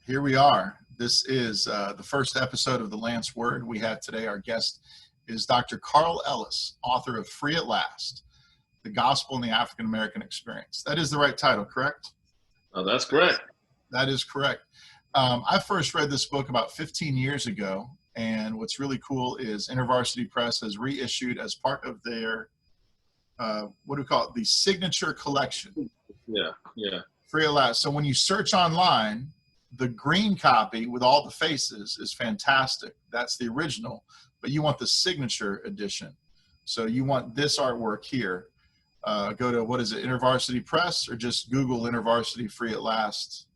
Here we are. This is the first episode of The Lance Word. We have today, our guest is Dr. Carl Ells, author of Free at Last, The Gospel and the African American Experience. That is the right title, correct? Oh, that's correct. That is correct. I first read this book about 15 years ago, and what's really cool is Intervarsity Press has reissued as part of their, what do we call it, the signature collection. Yeah. Free at Last. So when you search online, the green copy with all the faces is fantastic. That's the original, but you want the signature edition. So you want this artwork here. Go to, what is it, Intervarsity Press, or just Google Intervarsity Free at Last.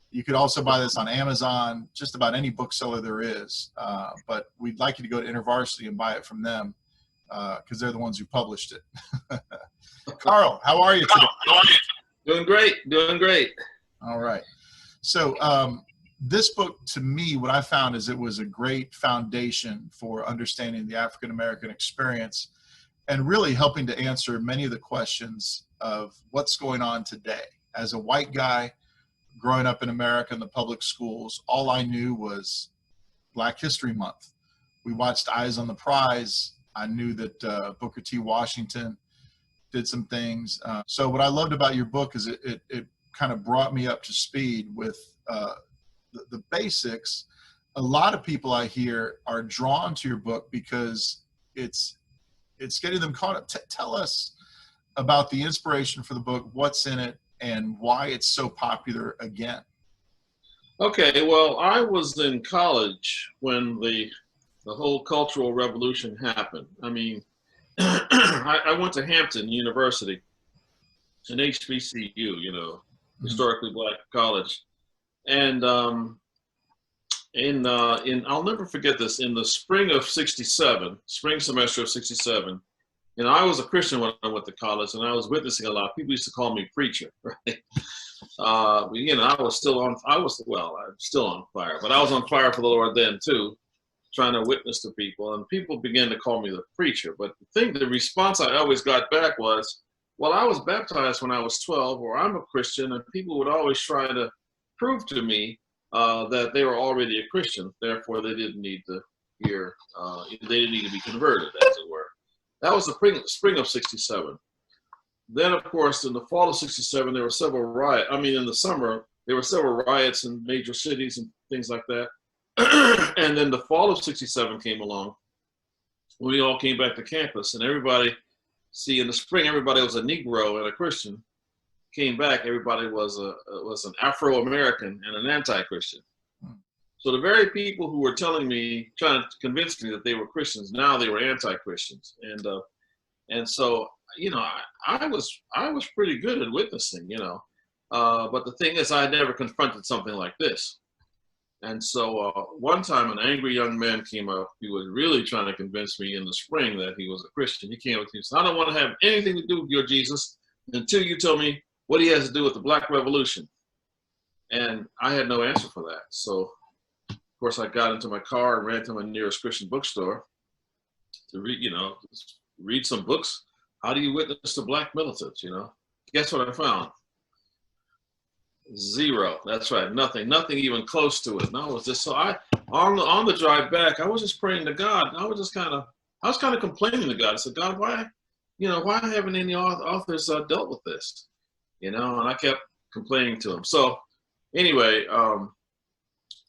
You could also buy this on Amazon, just about any bookseller there is. But we'd like you to go to Intervarsity and buy it from them because they're the ones who published it. Carl, how are you today? Doing great. All right. So this book, to me, what I found is it was a great foundation for understanding the African American experience and really helping to answer many of the questions of what's going on today. As a white guy growing up in America in the public schools, all I knew was Black History Month. We watched Eyes on the Prize. I knew that Booker T. Washington did some things. So what I loved about your book is it kind of brought me up to speed with the basics. A lot of people I hear are drawn to your book because it's getting them caught up. Tell us about the inspiration for the book, what's in it, and why it's so popular again. Okay, well, I was in college when the whole Cultural Revolution happened. I mean, I went to Hampton University, an HBCU, historically Black college. And I'll never forget this, in the spring of '67, spring semester of '67, I was a Christian when I went to college, and I was witnessing a lot. People used to call me preacher, right? I'm still on fire, but I was on fire for the Lord then too, trying to witness to people, and people began to call me the preacher. But the response I always got back was, well, I was baptized when I was 12, or I'm a Christian, and people would always try to prove to me that they were already a Christian, therefore they didn't need to hear, they didn't need to be converted, as it were. That was the spring of '67. Then, of course, in the fall of '67, there were several riots. I mean, in the summer, there were several riots in major cities and things like that. And then the fall of '67 came along. We all came back to campus, and everybody, in the spring, everybody was a Negro and a Christian. Came back, everybody was an Afro-American and an anti-Christian. So the very people who were trying to convince me that they were Christians, now they were anti-Christians. And so, I was pretty good at witnessing, but the thing is, I had never confronted something like this. And so one time an angry young man came up. He was really trying to convince me in the spring that he was a Christian. He came up and said, I don't want to have anything to do with your Jesus until you tell me what he has to do with the Black Revolution. And I had no answer for that. So, of course, I got into my car and ran to my nearest Christian bookstore to read some books. How do you witness to Black militants, Guess what I found? Zero. That's right. Nothing even close to it. And I was just, on the drive back, I was just praying to God. I was kind of complaining to God. I said, God, why haven't any authors dealt with this? And I kept complaining to him. So anyway,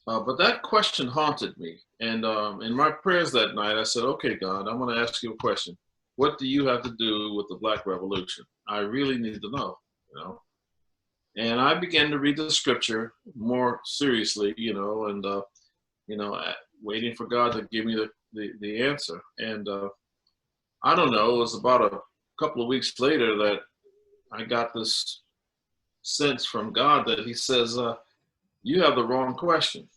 but that question haunted me. And in my prayers that night, I said, okay, God, I'm going to ask you a question. What do you have to do with the Black Revolution? I really need to know, And I began to read the scripture more seriously, and waiting for God to give me the answer. And I don't know, it was about a couple of weeks later that I got this sense from God that he says, you have the wrong question.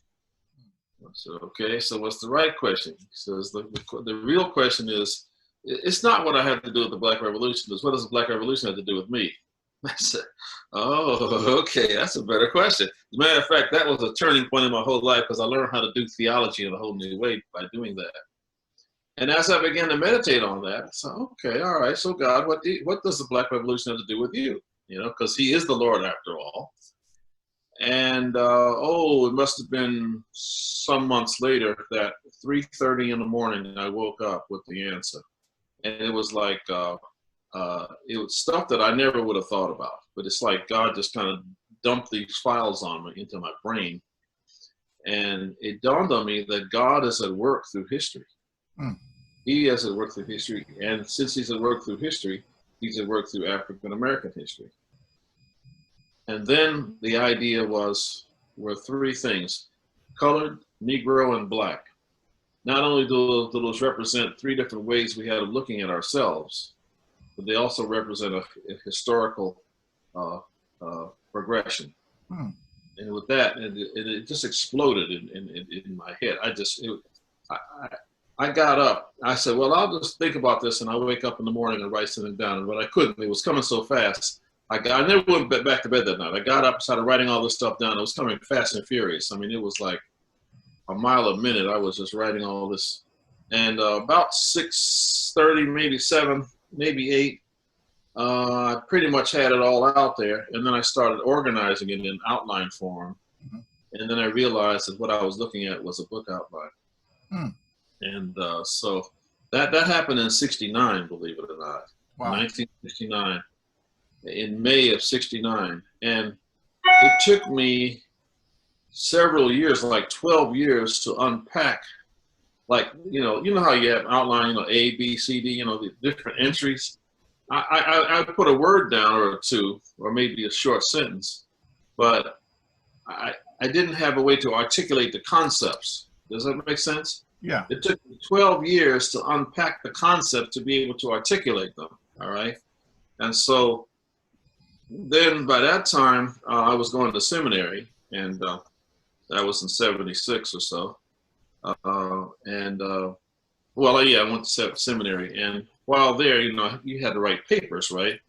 I said, okay, so what's the right question? He says, the real question is, it's not what I have to do with the Black Revolution, it's what does the Black Revolution have to do with me? I said, oh, okay, that's a better question. As a matter of fact, that was a turning point in my whole life because I learned how to do theology in a whole new way by doing that. And as I began to meditate on that, I said, okay, all right, so God, what does the Black Revolution have to do with you? Because he is the Lord after all. And it must have been some months later that 3:30 in the morning I woke up with the answer, and it was like it was stuff that I never would have thought about. But it's like God just kind of dumped these files on me into my brain, and it dawned on me that God is at work through history. Mm. He is at work through history, and since He's at work through history, He's at work through African American history. And then the idea were three things: colored, Negro, and Black. Not only do those represent three different ways we had of looking at ourselves, but they also represent a historical progression. Hmm. And with that, it just exploded in my head. I got up. I said, well, I'll just think about this, and I'll wake up in the morning and write something down. But I couldn't. It was coming so fast. I never went back to bed that night. I got up, started writing all this stuff down. It was coming fast and furious. I mean, it was like a mile a minute. I was just writing all this. And about 6:30, maybe 7, maybe 8, I pretty much had it all out there. And then I started organizing it in outline form. Mm-hmm. And then I realized that what I was looking at was a book outline. Hmm. And so that happened in 69, believe it or not. Wow. 1969. In May of 69. And it took me several years, like 12 years, to unpack, like, you know how you have outline, A, B, C, D, the different entries. I put a word down or two, or maybe a short sentence, but I didn't have a way to articulate the concepts. Does that make sense? Yeah. It took me 12 years to unpack the concept to be able to articulate them, all right? And so then by that time, I was going to seminary, and that was in 76 or so. I went to seminary, and while there, you had to write papers, right?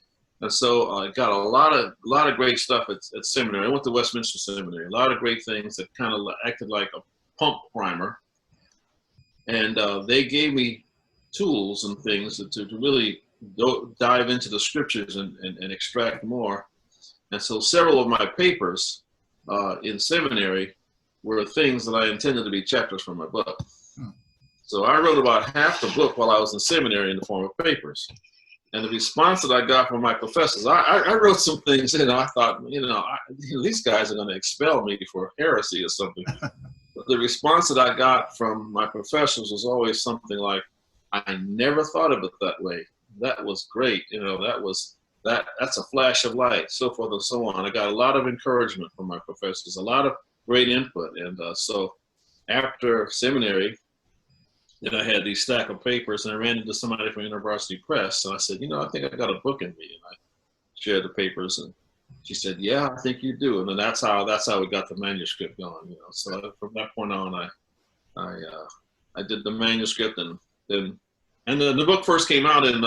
And so I got a lot of great stuff at seminary. I went to Westminster Seminary. A lot of great things that kind of acted like a pump primer, and they gave me tools and things to really dive into the scriptures and extract more. And so several of my papers in seminary were things that I intended to be chapters from my book. Hmm. So I wrote about half the book while I was in seminary in the form of papers. And the response that I got from my professors, I wrote some things, I thought, these guys are going to expel me for heresy or something. But the response that I got from my professors was always something like, I never thought of it that way. That was great. That's a flash of light, so forth and so on. I got a lot of encouragement from my professors, a lot of great input. And so after seminary, then I had these stack of papers, and I ran into somebody from Intervarsity Press. And I said, I think I got a book in me. And I shared the papers, and she said, yeah, I think you do. And then that's how we got the manuscript going. So from that point on, I did the manuscript, and then the book first came out in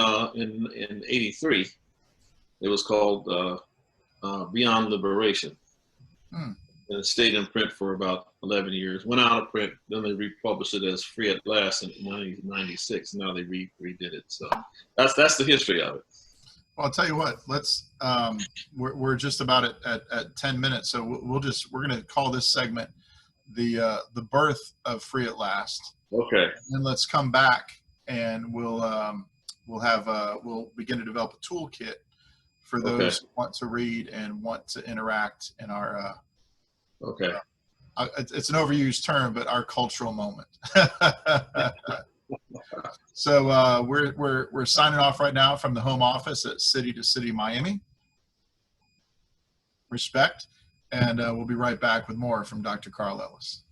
83. It was called Beyond Liberation. Hmm. And it stayed in print for about 11 years. Went out of print, then they republished it as Free at Last in 1996. Now they redid it. So that's the history of it. Well, I'll tell you what. Let's we're just about at 10 minutes, so we're going to call this segment the birth of Free at Last. Okay. And let's come back, and we'll begin to develop a toolkit for those who want to read and want to interact in our it's an overused term, but our cultural moment. So we're signing off right now from the home office at City to City Miami. Respect, and we'll be right back with more from Dr. Carl Ells.